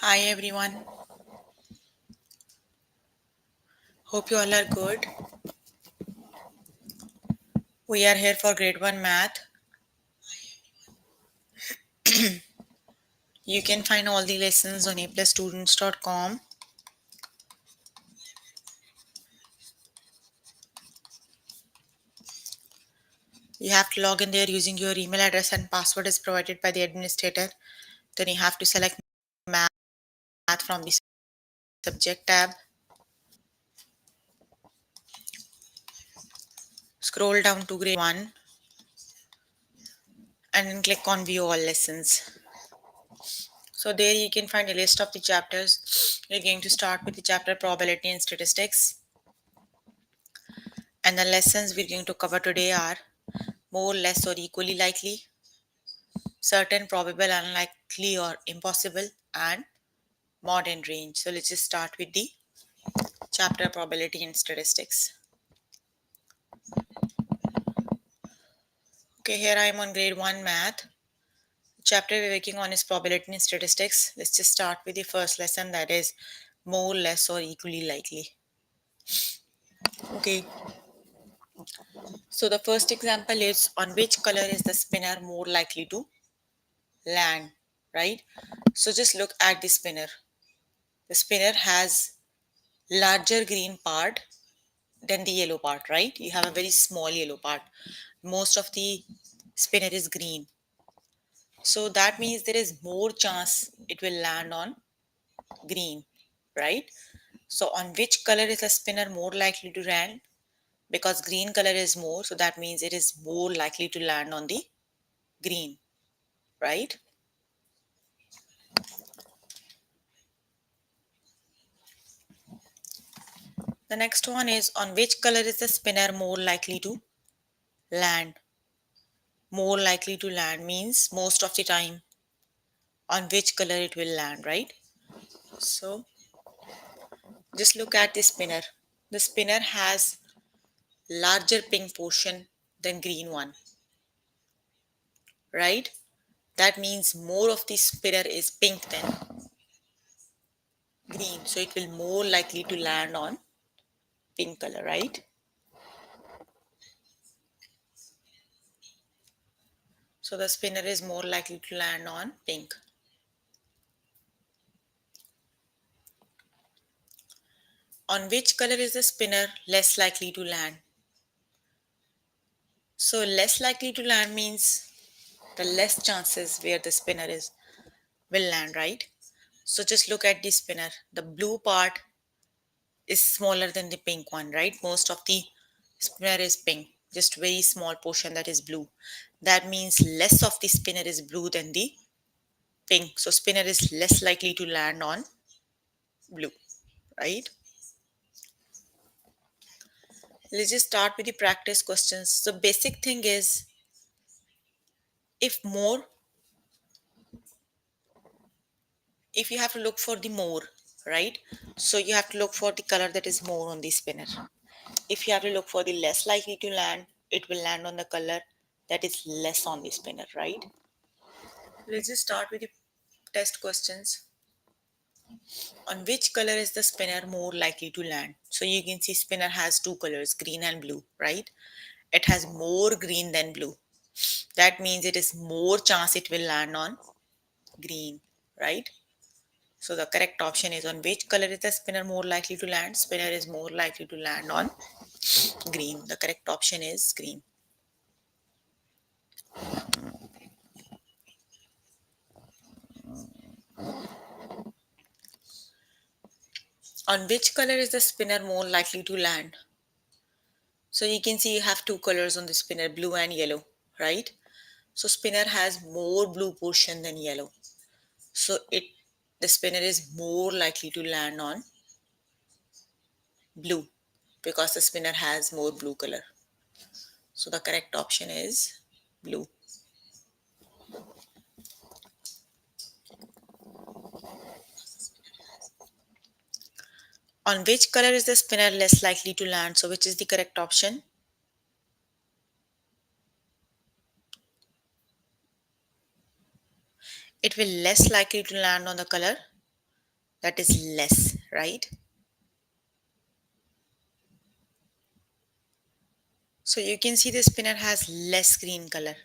Hi everyone, hope you all are good. We are here for grade 1 math. You can find all the lessons on aplusstudents.com. You have to log in there using your email address and password is provided by the administrator. Then you have to select math from the subject tab. Scroll down to grade 1 and then click on view all lessons. So there you can find a list of the chapters. We're going to start with the chapter probability and statistics. And the lessons we're going to cover today are more, less, or equally likely, certain, probable, unlikely, or impossible, and modern range. So let's just start with the chapter probability and statistics. Okay, here I am on grade 1 math. The chapter we're working on is probability and statistics. Let's just start with the first lesson, that is more, less, or equally likely. Okay, so the first example is on which color is the spinner more likely to land, right? So just look at the spinner. The spinner has larger green part than the yellow part, right? You have a very small yellow part. Most of the spinner is green. So that means there is more chance it will land on green, right? So on which color is the spinner more likely to land? Because green color is more, so that means it is more likely to land on the green, right? The next one is on which color is the spinner more likely to land? More likely to land means most of the time on which color it will land, right? So just look at the spinner. The spinner has larger pink portion than green one, right? That means more of the spinner is pink than green. So it will more likely to land on pink color, right? So the spinner is more likely to land on pink. On which color is the spinner less likely to land? So less likely to land means the less chances where the spinner is will land, right? So just look at the spinner. The blue part is smaller than the pink one, right? Most of the spinner is pink, just very small portion that is blue. That means less of the spinner is blue than the pink. So spinner is less likely to land on blue, right? Let's just start with the practice questions. So basic thing is if more, if you have to look for the more, right? So you have to look for the color that is more on the spinner. If you have to look for the less likely to land, it will land on the color that is less on the spinner, right? Let's just start with the test questions. On which color is the spinner more likely to land? So you can see spinner has two colors, green and blue, right? It has more green than blue. That means it is more chance it will land on green, right? So the correct option is on which color is the spinner more likely to land? Spinner is more likely to land on green. The correct option is green. On which color is the spinner more likely to land? So you can see you have two colors on the spinner, blue and yellow, right? So spinner has more blue portion than yellow. So the spinner is more likely to land on blue because the spinner has more blue color. So the correct option is blue. On which color is the spinner less likely to land? So which is the correct option? It will less likely to land on the color that is less, right? So you can see the spinner has less green color.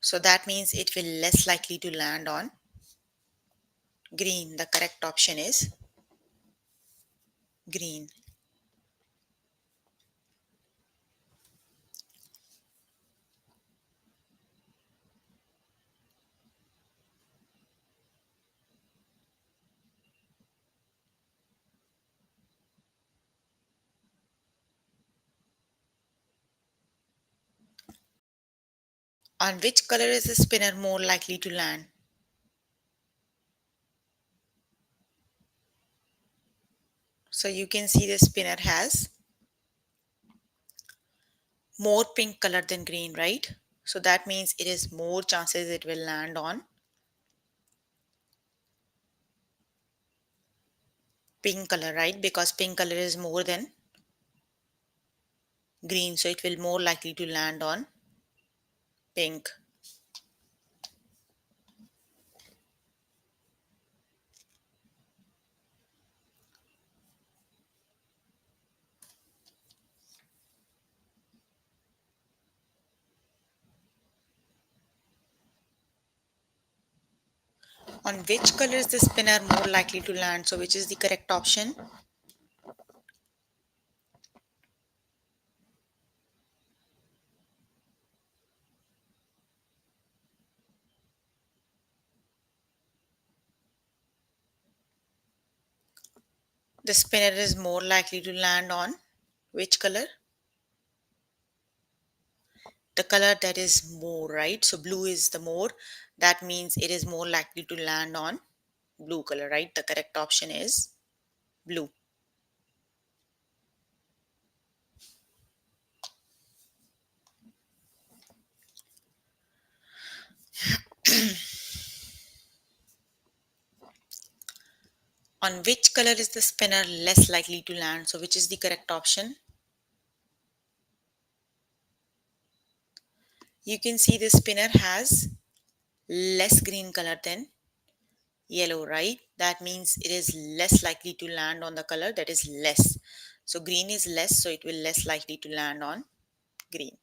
So that means it will less likely to land on green. The correct option is green. On which color is the spinner more likely to land? So you can see the spinner has more pink color than green, right? So that means it is more chances it will land on pink color, right? Because pink color is more than green, so it will more likely to land on pink. On which color is the spinner more likely to land? So which is the correct option? The spinner is more likely to land on which color? The color that is more, right? So blue is the more. That means it is more likely to land on blue color, right? The correct option is blue. On which color is the spinner less likely to land? So which is the correct option? You can see the spinner has less green color than yellow, right? That means it is less likely to land on the color that is less. So green is less, so it will less likely to land on green.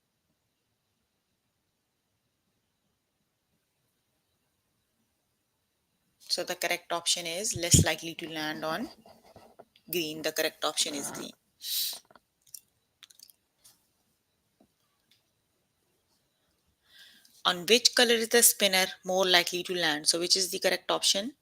So the correct option is less likely to land on green. The correct option is green. On which color is the spinner more likely to land? So which is the correct option?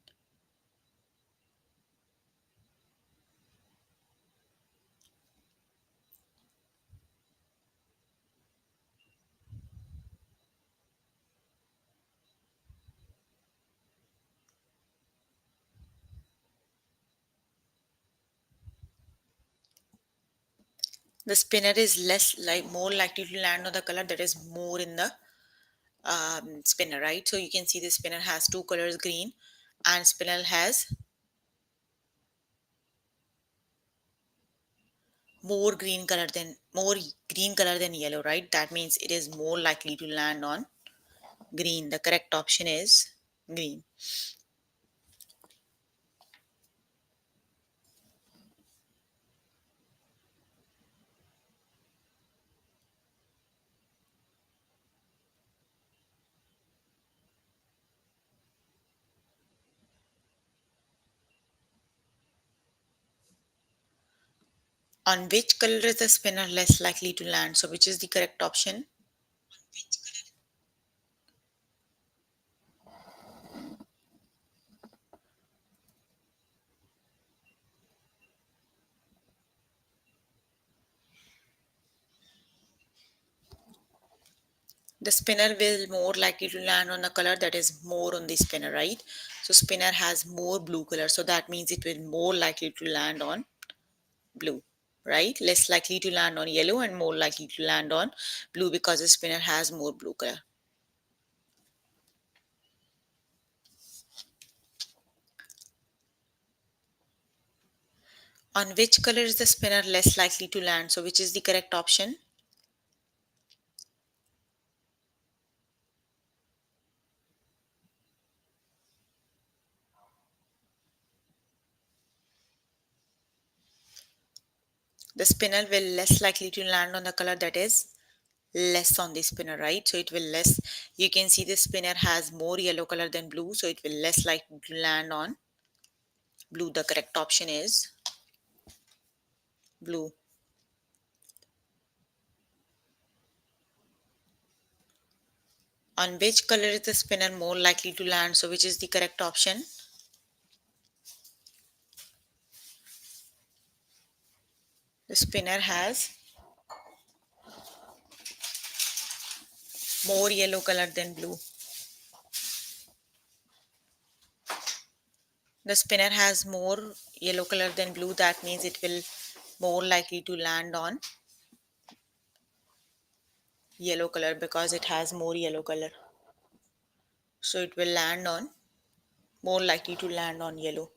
The spinner is less like more likely to land on the color that is more in the spinner, right? So you can see the spinner has two colors, green, and spinner has more green color than yellow, right? That means it is more likely to land on green. The correct option is green. On which color is the spinner less likely to land? So which is the correct option? The spinner will more likely to land on a color that is more on the spinner, right? So spinner has more blue color, so that means it will more likely to land on blue, right? Less likely to land on yellow and more likely to land on blue because the spinner has more blue color. On which color is the spinner less likely to land? So which is the correct option? The spinner will less likely to land on the color that is less on the spinner, right? So it will less, you can see the spinner has more yellow color than blue, so it will less likely to land on blue. The correct option is blue. On which color is the spinner more likely to land? So which is the correct option? The spinner has more yellow color than blue. The spinner has more yellow color than blue. That means it will more likely to land on yellow color because it has more yellow color. So it will land on, more likely to land on yellow.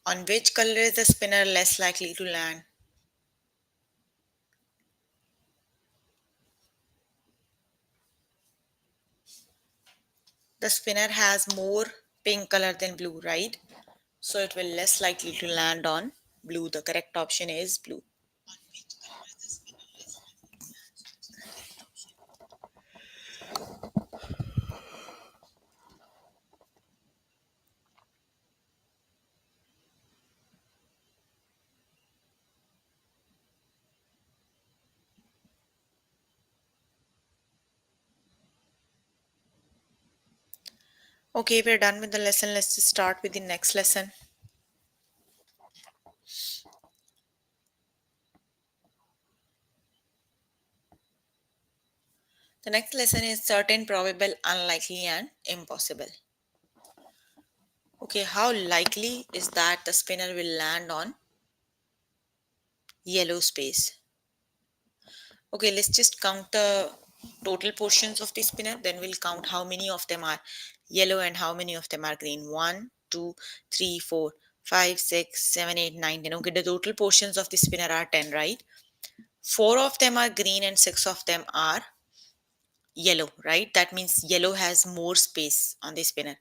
On which color is the spinner less likely to land? The spinner has more pink color than blue, right? So it will less likely to land on blue. The correct option is blue. Okay, we're done with the lesson. Let's just start with the next lesson. The next lesson is certain, probable, unlikely, and impossible. Okay, how likely is that the spinner will land on yellow space? Okay, let's just count the total portions of the spinner. Then we'll count how many of them are yellow and how many of them are green. 1, 2, 3, 4, 5, 6, 7, 8, 9, 10. Okay, the total portions of the spinner are 10, right? 4 of them are green and 6 of them are yellow, right? That means yellow has more space on the spinner.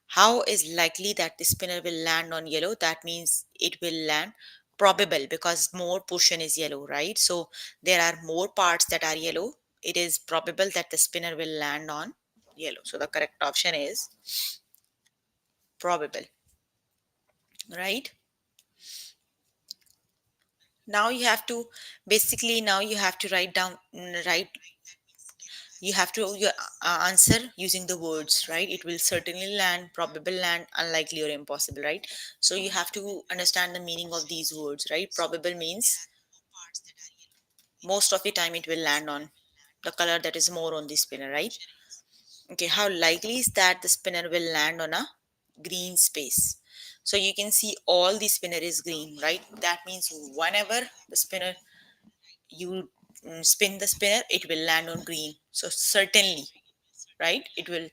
How is likely that the spinner will land on yellow? That means it will land probable because more portion is yellow, right? So there are more parts that are yellow. It is probable that the spinner will land on yellow. So the correct option is probable, right? Now you have to basically now you have to write down write you have to your answer using the words, right? It will certainly land, probable land, unlikely, or impossible, right? So you have to understand the meaning of these words, right? Probable means most of the time it will land on the color that is more on the spinner, right? Okay, how likely is that the spinner will land on a green space? So you can see all the spinner is green, right? That means whenever the spinner you spin the spinner, it will land on green. So certainly, right? It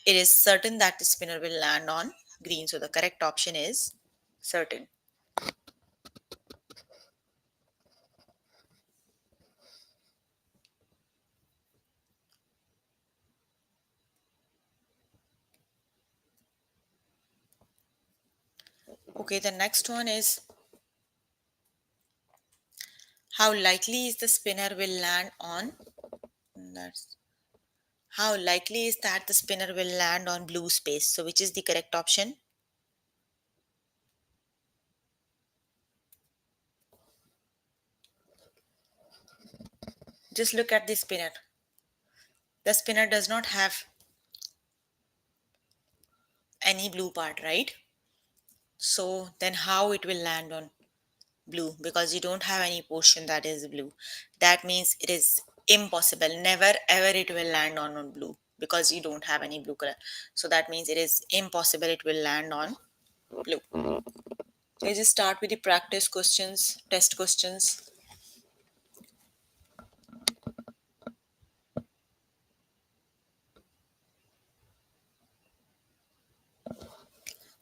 is certain that the spinner will land on green. So the correct option is certain. Okay, the next one is how likely is the spinner will land on that's how likely is that the spinner will land on blue space. So which is the correct option? Just look at the spinner. The spinner does not have any blue part, right? So then how it will land on blue? Because you don't have any portion that is blue. That means it is impossible. Never ever it will land on blue because you don't have any blue color. So that means it is impossible it will land on blue. Let's just start with the practice questions, test questions.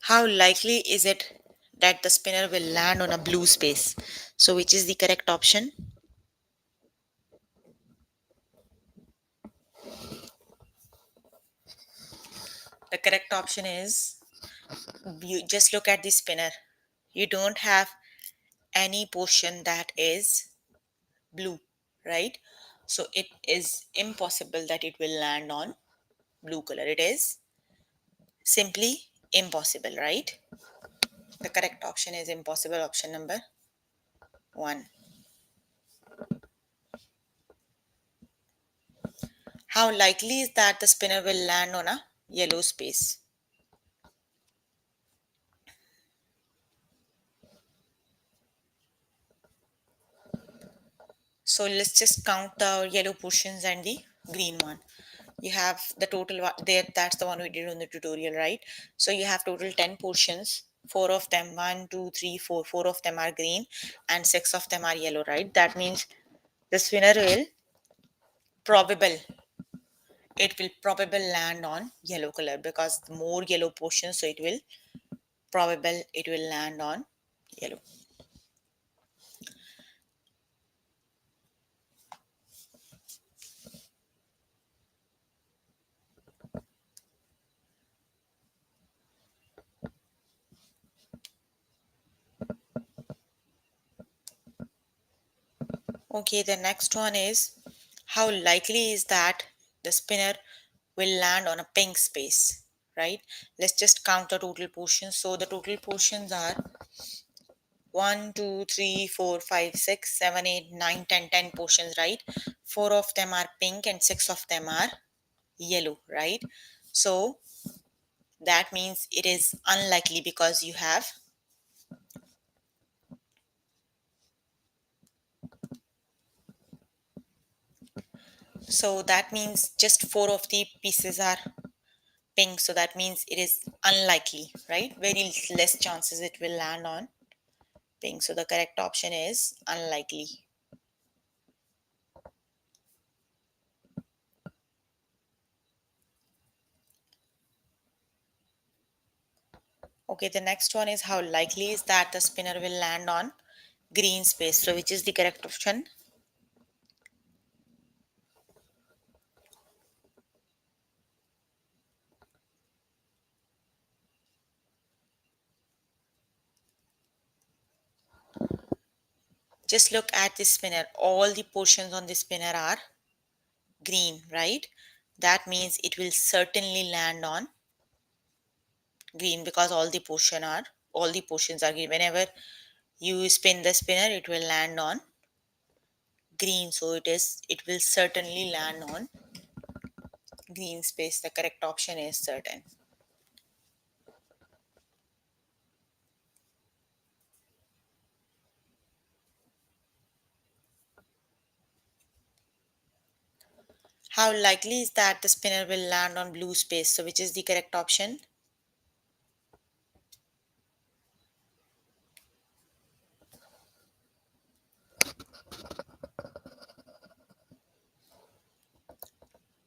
How likely is it that the spinner will land on a blue space? So which is the correct option? The correct option is, you just look at the spinner. You don't have any portion that is blue, right? So it is impossible that it will land on blue color. It is simply impossible, right? The correct option is impossible, option number 1. How likely is that the spinner will land on a yellow space? So let's just count the yellow portions and the green one. You have the total there, that's the one we did on the tutorial, right? So you have total 10 portions. Four of them, one, two, three, four. Four of them are green and six of them are yellow, right? That means the spinner will probable it will probable land on yellow color because the more yellow portions, so it will probable it will land on yellow. Okay, the next one is, how likely is that the spinner will land on a pink space, right? Let's just count the total portions. So the total portions are 1, 2, 3, 4, 5, 6, 7, 8, 9, 10, 10 portions, right? Four of them are pink and six of them are yellow, right? So that means it is unlikely because you have, so that means just four of the pieces are pink, so that means it is unlikely, right? Very less chances it will land on pink. So the correct option is unlikely. Okay, the next one is, how likely is that the spinner will land on green space? So which is the correct option? Just look at the spinner. All the portions on the spinner are green, right? That means it will certainly land on green because all the portions are green. Whenever you spin the spinner, it will land on green. So it will certainly land on green space. The correct option is certain. How likely is that the spinner will land on blue space? So which is the correct option?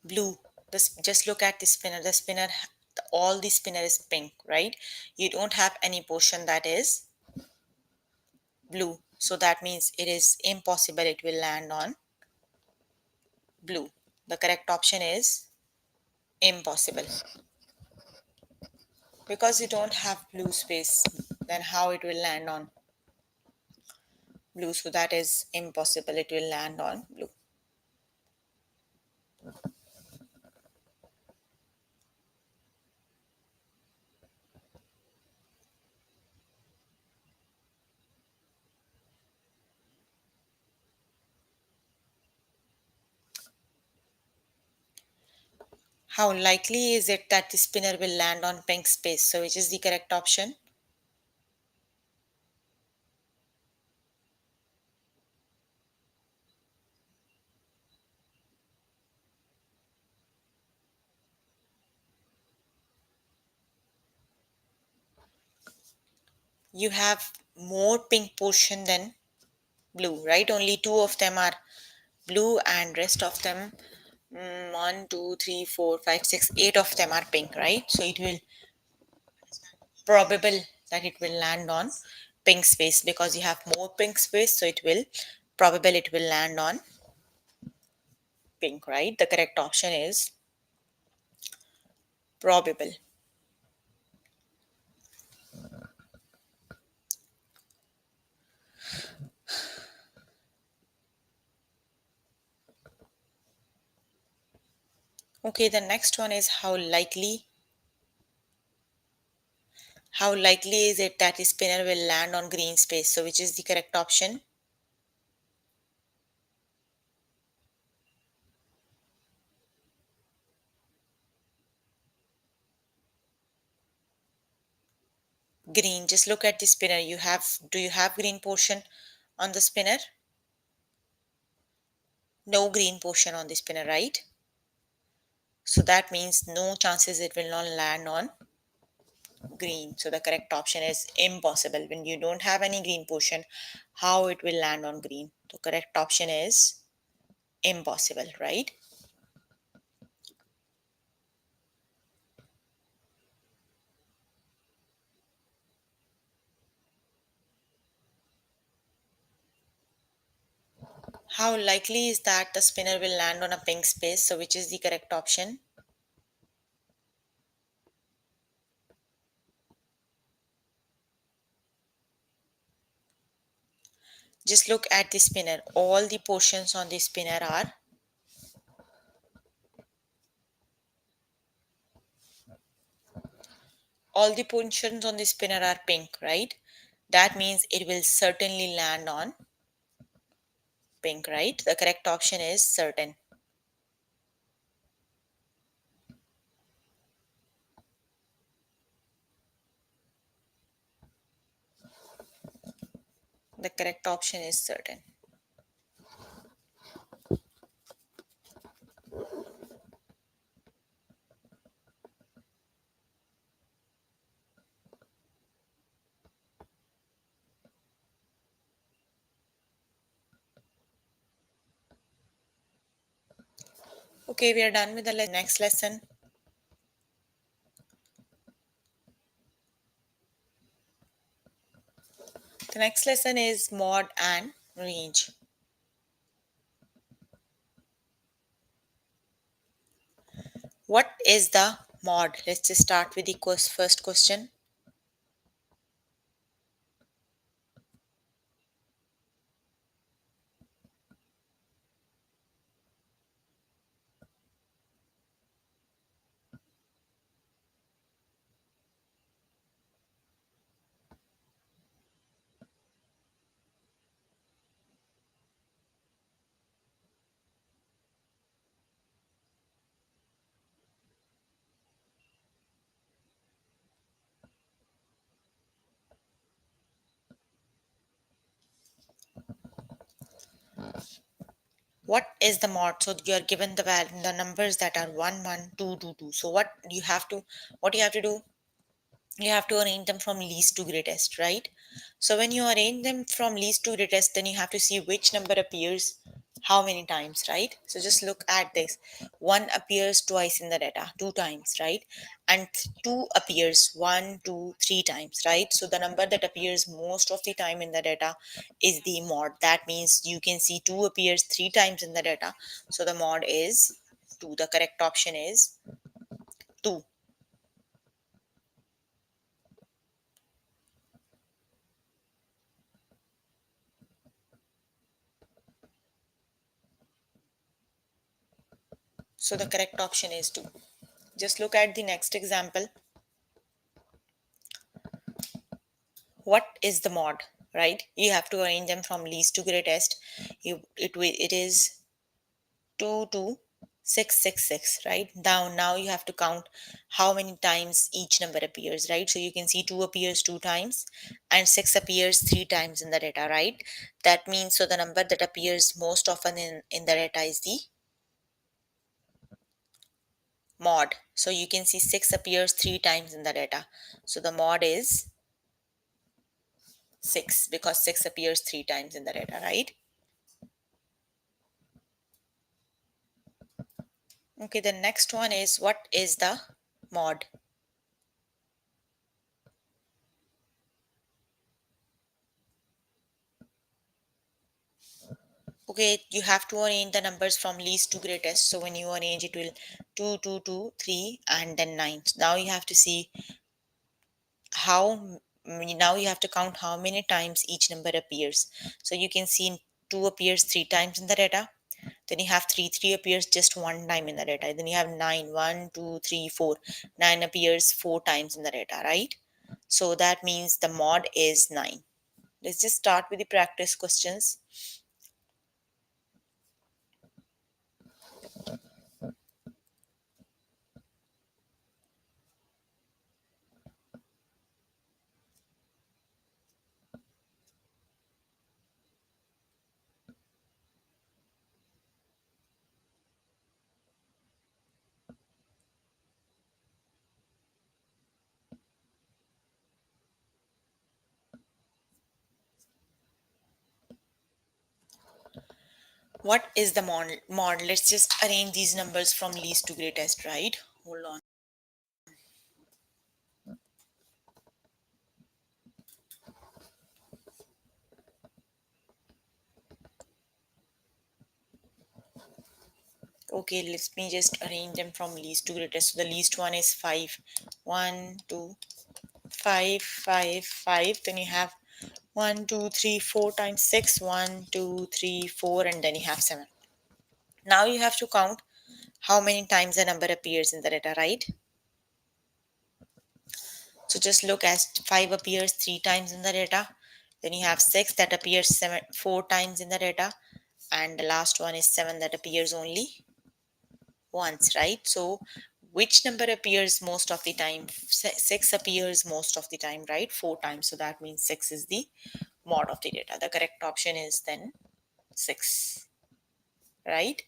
Blue. Just look at the spinner. All the spinner is pink, right? You don't have any portion that is blue. So that means it is impossible it will land on blue. The correct option is impossible. Because you don't have blue space, then how it will land on blue? So that is impossible it will land on blue. How likely is it that the spinner will land on pink space? So which is the correct option? You have more pink portion than blue, right? Only two of them are blue and rest of them, 1, 2, 3, 4, 5, 6, 8 of them are pink, right? So it will probable that it will land on pink space because you have more pink space, so it will probable it will land on pink, right? The correct option is probable. Okay, the next one is how likely is it that a spinner will land on green space? So which is the correct option? Green. Just look at the spinner. Do you have green portion on the spinner? No green portion on the spinner, right? So that means no chances it will not land on green. So the correct option is impossible. When you don't have any green portion, how it will land on green? The correct option is impossible, right? How likely is that the spinner will land on a pink space? So which is the correct option? Just look at the spinner. All the portions on the spinner are all the portions on the spinner are pink, right? That means it will certainly land on pink, right? The correct option is certain. The correct option is certain. Okay, we are done with the next lesson. The next lesson is mod and range. What is the mod? Let's just start with the first question. What is the mod? So you are given the numbers that are 1 1 2 2 2. So what you have to do, you have to arrange them from least to greatest, right? So when you arrange them from least to greatest, then you have to see which number appears how many times, right? So just look at this. One appears twice in the data, two times, right? And two appears one, two, three times, right? So the number that appears most of the time in the data is the mod. That means you can see two appears three times in the data. So the mod is two. The correct option is two. So the correct option is two. Just look at the next example. What is the mod, right? You have to arrange them from least to greatest. It is 2 to 666, right? Now you have to count how many times each number appears, right? So you can see 2 appears 2 times and 6 appears 3 times in the data, right? That means so the number that appears most often in the data is the mod. So you can see 6 appears 3 times in the data. So the mod is 6 because 6 appears 3 times in the data, right? Okay, the next one is what is the mod? Okay, you have to arrange the numbers from least to greatest. So when you arrange it will 2, 2, 2, 3, and then 9. Now you have to see now you have to count how many times each number appears. So you can see 2 appears 3 times in the data Then you have 3, 3 appears just one time in the data. Then you have 9, 1, 2, 3, 4. 9 appears 4 times in the data, right? So that means the mod is 9. Let's just start with the practice questions. What is the mod? Let's just arrange these numbers from least to greatest, right? Hold on. Okay, let me just arrange them from least to greatest. So the least one is 5. 1, 2, 5, 5, 5. Then you have 1, 2, 3, 4 times 6. 1, 2, 3, 4, and then you have 7. Now you have to count how many times a number appears in the data, right? So just look as 5 appears 3 times in the data. Then you have 6 that appears 4 times in the data. And the last one is 7 that appears only once, right? So which number appears most of the time? 6 appears most of the time, right? 4 times. So that means 6 is the mod of the data. The correct option is then 6, right?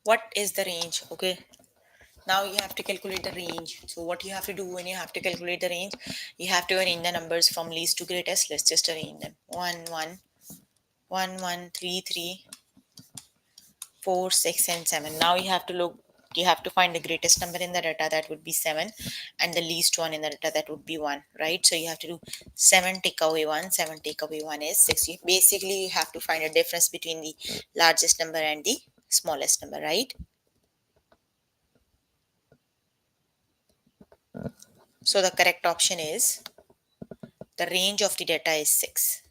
What is the range? Okay, now you have to calculate the range. So what you have to do when you have to calculate the range, you have to arrange the numbers from least to greatest. Let's just arrange them. 1, 1, 1, 1, 3, 3, 4, 6, and 7. Now you have to look, you have to find the greatest number in the data, that would be 7, and the least one in the data, that would be 1, right? So you have to do 7 take away 1. 7 take away 1 is 6. You basically you have to find a difference between the largest number and the smallest number, right? So the correct option is the range of the data is 6.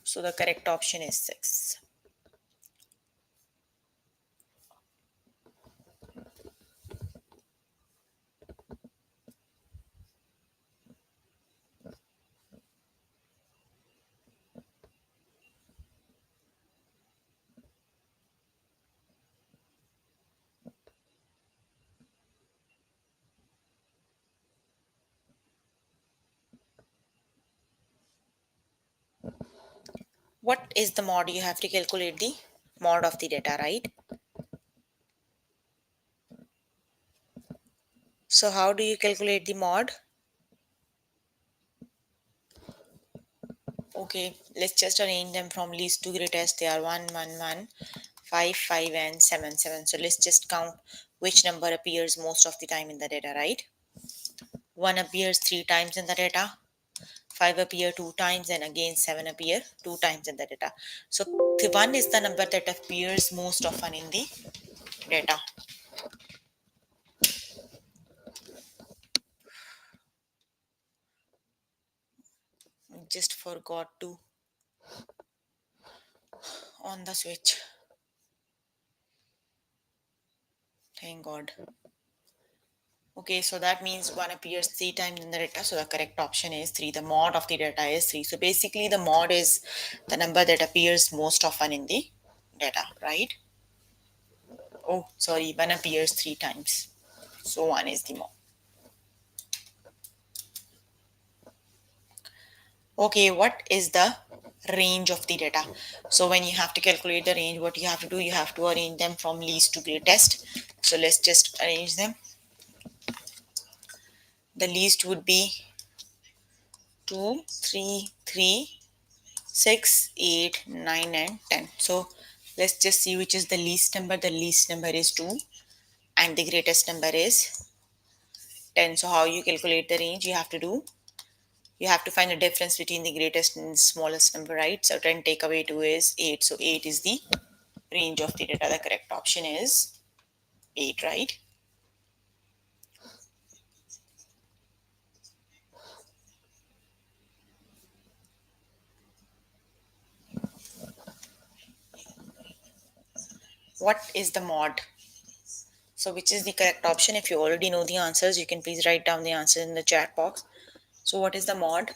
So the correct option is 6. What is the mod? You have to calculate the mod of the data, right? So how do you calculate the mod? Okay, let's just arrange them from least to greatest. They are 1, 1, 1, 5, 5, and 7, 7. So let's just count which number appears most of the time in the data, right? 1 appears 3 times in the data, 5 appear 2 times, and again 7 appear 2 times in the data. So the 1 is the number that appears most often in the data. Just forgot to on the switch. Thank God. Okay, so that means 1 appears 3 times in the data. So the correct option is 3. The mod of the data is 3. So basically, the mod is the number that appears most often in the data, right? Oh, sorry, 1 appears 3 times. So 1 is the mod. Okay, what is the range of the data? So when you have to calculate the range, what you have to do, you have to arrange them from least to greatest. So let's just arrange them. The least would be 2, 3, 3, 6, 8, 9, and 10. So let's just see which is the least number. The least number is 2, and the greatest number is 10. So how you calculate the range? You have to find the difference between the greatest and smallest number, right? So 10 take away 2 is 8. So 8 is the range of the data. The correct option is 8, right? What is the mod? So which is the correct option? If you already know the answers, you can please write down the answer in the chat box. So what is the mod?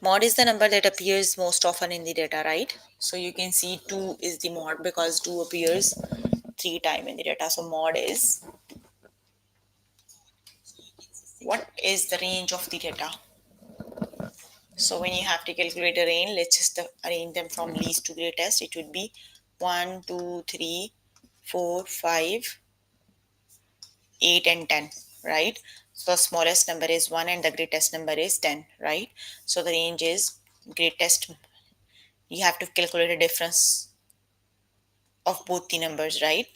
Mod is the number that appears most often in the data, right? So you can see 2 is the mod because 2 appears 3 times in the data. So mod is, what is the range of the data? So when you have to calculate a range, let's just arrange them from least to greatest. It would be 1, 2, 3, 4, 5, 8 and 10, right? So the smallest number is 1 and the greatest number is 10, right? So the range is greatest. You have to calculate a difference of both the numbers, right?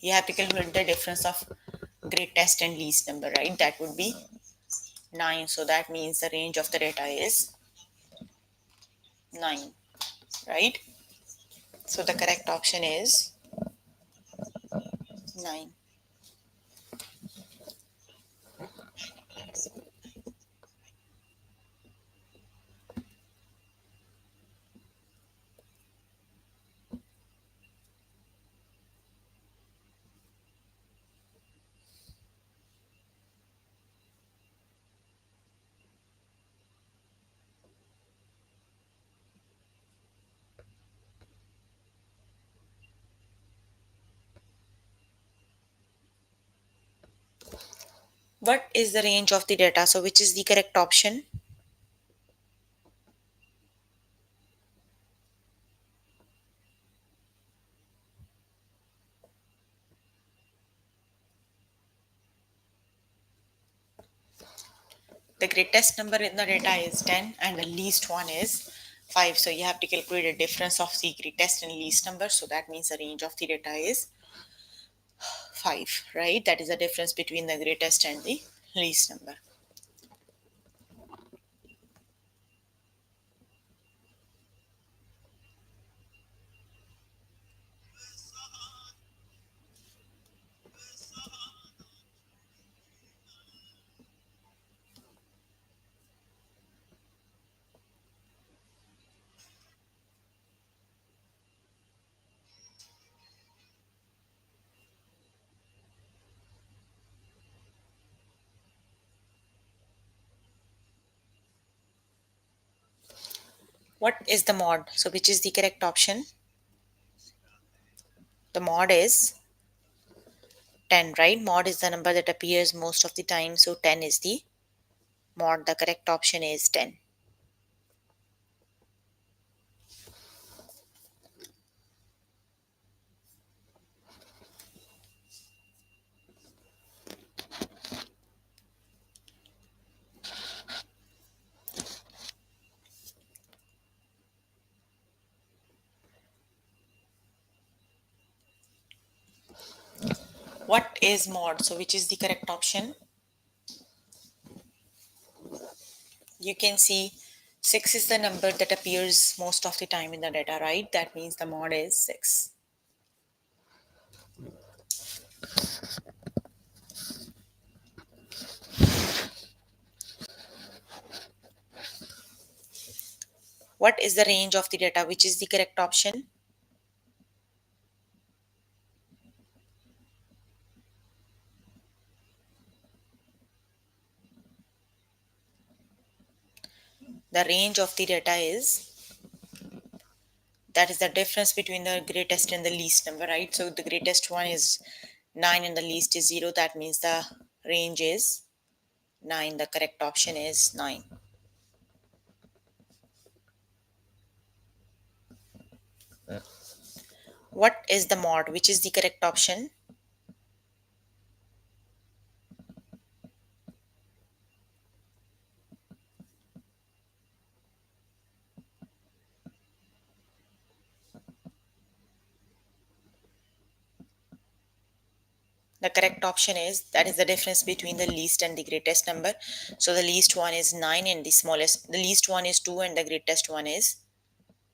You have to calculate the difference of greatest and least number, right? That would be 9. So that means the range of the data is 9, right? So the correct option is 9. What is the range of the data? So which is the correct option? The greatest number in the data is 10 and the least one is 5. So you have to calculate the difference of the greatest and least number. So that means the range of the data is 5, right? That is the difference between the greatest and the least number. What is the mod? So which is the correct option? The mod is 10, right? Mod is the number that appears most of the time. So 10 is the mod. The correct option is 10. What is mod? So which is the correct option? You can see 6 is the number that appears most of the time in the data, right? That means the mod is 6. What is the range of the data? Which is the correct option? The range of the data is, that is the difference between the greatest and the least number, right? So the greatest one is 9 and the least is 0. That means the range is 9. The correct option is 9. What is the mod? Which is the correct option? The correct option is, that is the difference between the least and the greatest number. So the least one is 9 and the least one is 2 and the greatest one is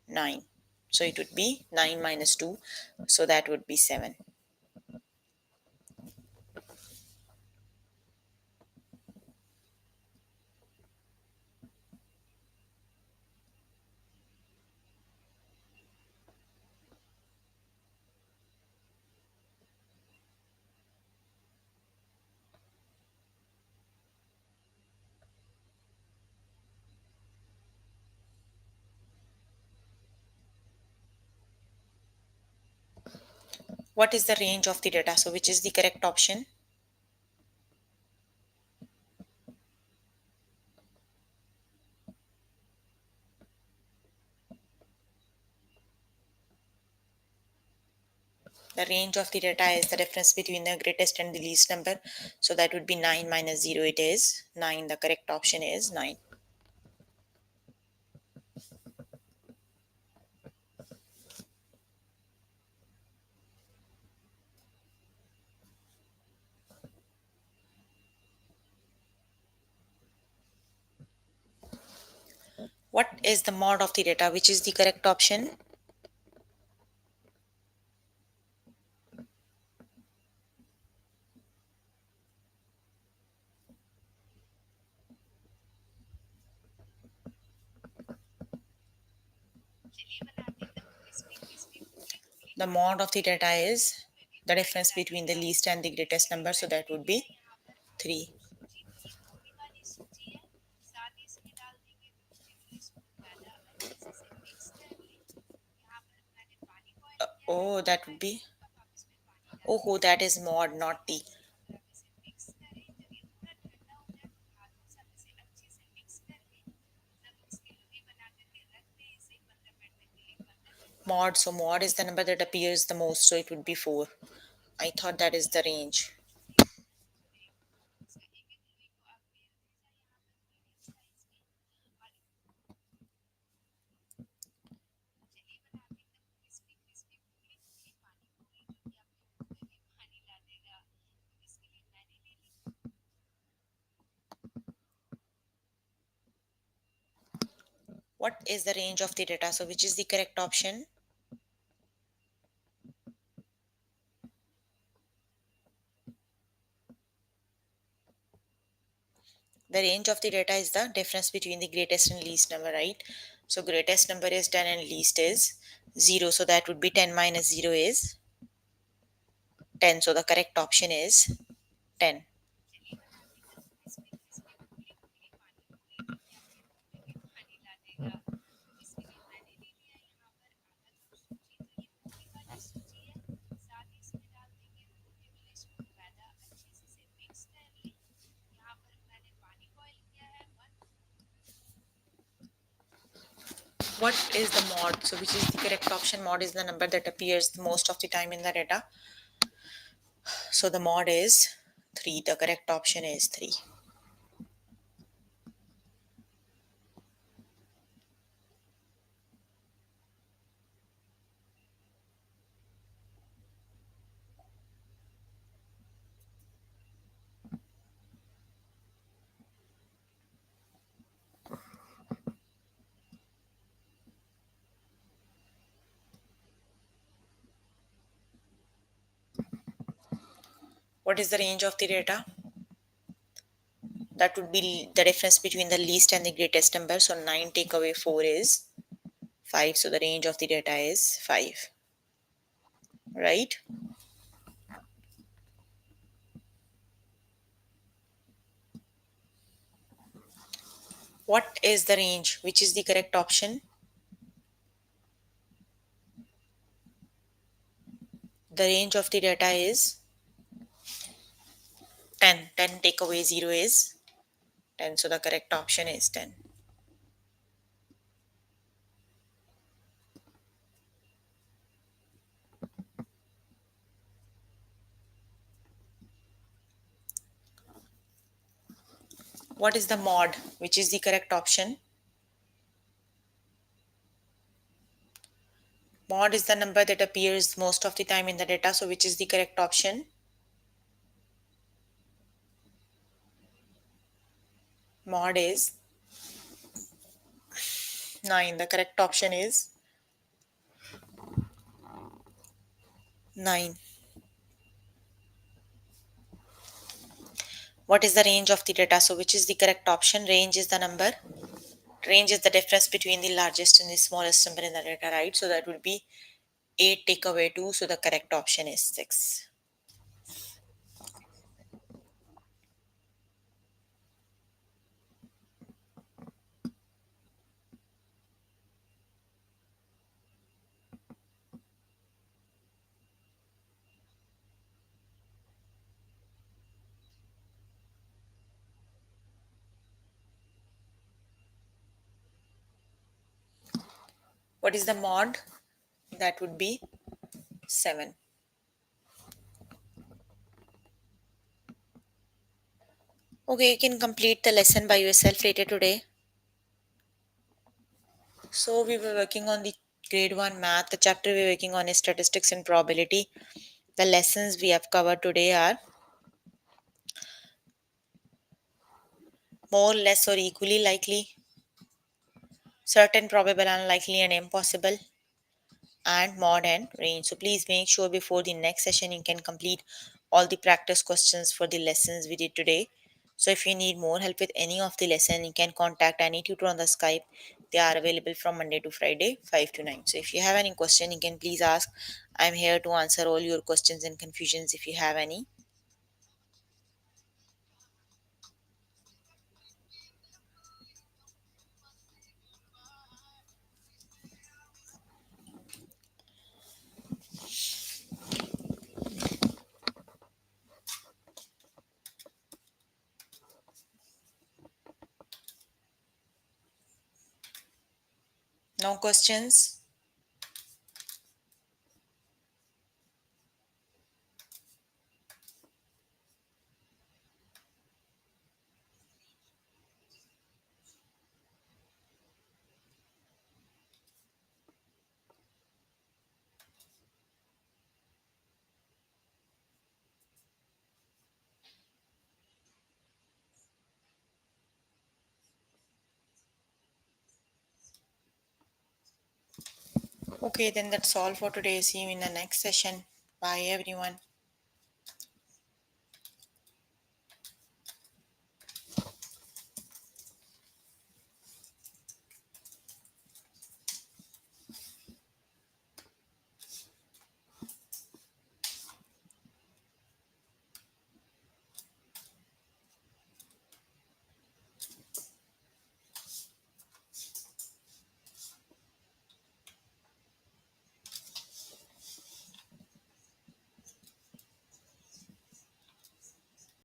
9. So it would be 9 minus 2. So that would be 7. What is the range of the data? So which is the correct option? The range of the data is the difference between the greatest and the least number. So that would be 9 minus 0. It is 9. The correct option is 9. What is the mod of the data? Which is the correct option? The mod of the data is the difference between the least and the greatest number. So that would be 3. Oh, that would be. Oh, that is mod, not the mod. So mod is the number that appears the most. So it would be 4. I thought that is the range. What is the range of the data? So which is the correct option? The range of the data is the difference between the greatest and least number, right? So greatest number is 10 and least is 0. So that would be 10 minus 0 is 10. So the correct option is 10. What is the mod? So which is the correct option? Mod is the number that appears the most of the time in the data. So the mod is 3. The correct option is 3. What is the range of the data? That would be the difference between the least and the greatest number. So 9 take away 4 is 5. So the range of the data is 5. Right? What is the range? Which is the correct option? The range of the data is 10. 10 take away 0 is 10. So the correct option is 10. What is the mod? Which is the correct option? Mod is the number that appears most of the time in the data. So which is the correct option? Mod is 9. The correct option is 9. What is the range of the data? So, which is the correct option? Range is the number. Range is the difference between the largest and the smallest number in the data, right? So, that would be 8 take away 2. So, the correct option is 6. What is the mod? That would be 7. Okay, you can complete the lesson by yourself later today. So, we were working on the grade 1 math. The chapter we are working on is statistics and probability. The lessons we have covered today are more, less, or equally likely, certain, probable, unlikely, and impossible, and mod and range. So please make sure before the next session you can complete all the practice questions for the lessons we did today. So if you need more help with any of the lesson, you can contact any tutor on the Skype. They are available from Monday to Friday, 5 to 9. So if you have any question, you can please ask. I'm here to answer all your questions and confusions if you have any. No questions? Okay, then that's all for today. See you in the next session. Bye everyone.